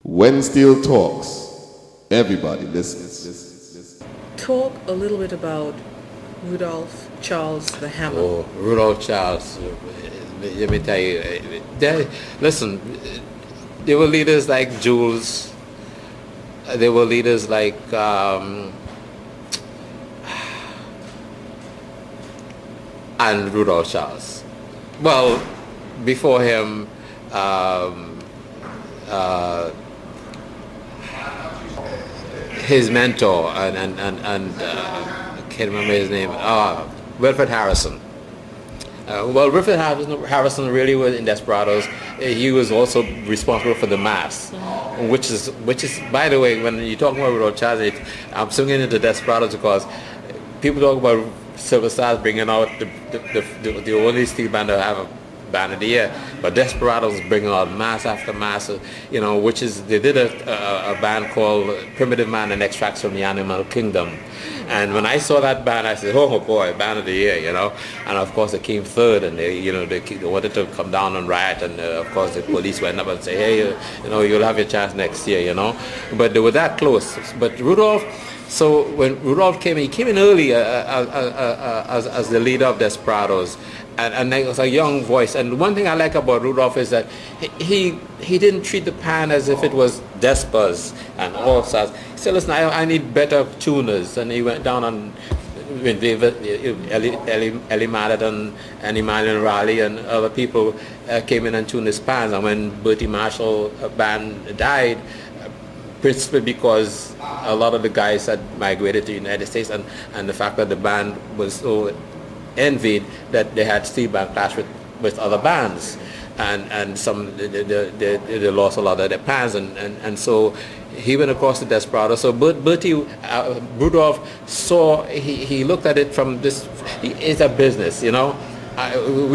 When Steel talks, everybody listens. Talk a little bit about Rudolph Charles the Hammer. Oh, Rudolph Charles. Let me tell you. Listen, there were leaders like Jules. There were leaders like and Rudolph Charles. Well, before him, his mentor and I can't remember his name. Wilfred Harrison. Wilfred Harrison really was in Desperadoes. He was also responsible for the mass, which is by the way, when you talk about Rudolph Charles, I'm swinging into Desperadoes because people talk about Silver Stars bringing out the only steel band to have a band of the year, but Desperadoes bringing out mass after mass, which is they did a band called Primitive Man and Extracts from the Animal Kingdom. And when I saw that band, I said, oh boy, band of the year, And of course, they came third, and they wanted to come down and riot, and of course, the police went up and said, hey, you'll have your chance next year, But they were that close. But Rudolph, so when Rudolph came in, he came in early as the leader of Desperadoes, and it was a young voice. And one thing I like about Rudolph is that he didn't treat the band as if it was Despas and all stars. He said, listen, I need better tuners. And he went down on with David, Ellie Madden and Emmanuel Raleigh and other people came in and tuned his bands. And when Bertie Marshall band died, principally because a lot of the guys had migrated to the United States, and the fact that the band was so envied that they had steel band clash with other bands, and some they lost a lot of their plans, and so he went across to Desperados. So Bertie Rudolph saw, he looked at it from this, it's a business, we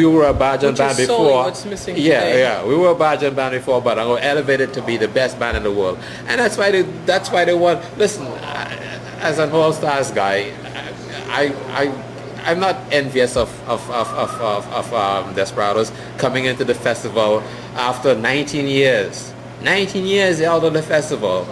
were a badjohn band before. What's missing today. Yeah, we were a badjohn band before, but I'm going to elevate it to be the best band in the world, and that's why they want. Listen, as an All Stars guy, I'm not envious of Desperados coming into the festival after 19 years. 19 years out of the festival,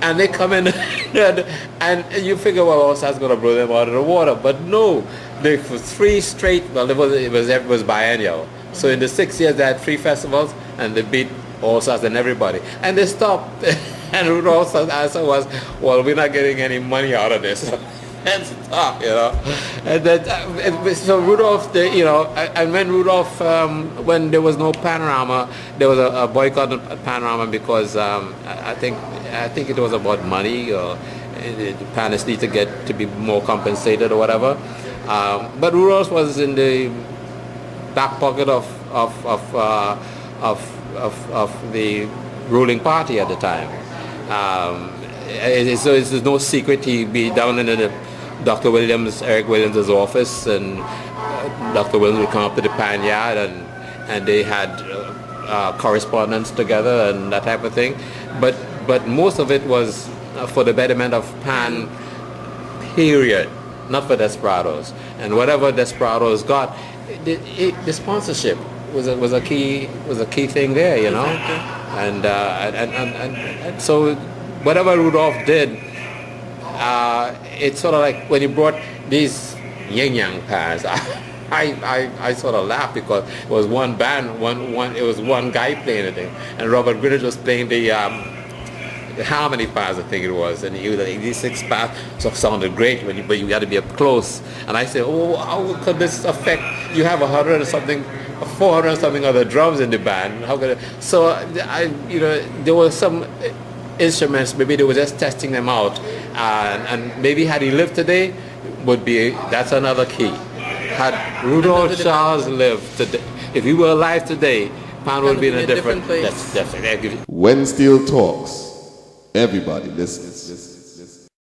and they come in and you figure, well, All Stars going to blow them out of the water, but no. For 3 straight, well, it was biennial. So in the 6 years, they had 3 festivals, and they beat All Stars and everybody. And they stopped. And Rudolph's answer was, well, we're not getting any money out of this. And stop, And then, so Rudolph, and when Rudolph, when there was no Panorama, there was a boycott of Panorama because I think it was about money, or the Panist need to be more compensated or whatever. But Rudolph was in the back pocket of the ruling party at the time. So it's no secret he'd be down in the Eric Williams' office, and Dr. Williams would come up to the pan yard, and they had correspondence together and that type of thing. But most of it was for the betterment of Pan, period. Not for Desperadoes, and whatever Desperadoes got, the sponsorship was a key thing there, and so whatever Rudolph did, it's sort of like when he brought these yin yang pans. I sort of laughed because it was one band, it was one guy playing the thing, and Robert Greenidge was playing the harmony pads, I think it was, and he was like, these 6 pads sounded great, but you had to be up close. And I said, oh, how could this affect? You have 100 and something, 400 and something other drums in the band. How could it? So there were some instruments. Maybe they were just testing them out, and maybe had he lived today, that's another key. Had Rudolph Charles lived today, if he were alive today, Pan would be in a different place. That's definitely. When Steel talks, everybody listens.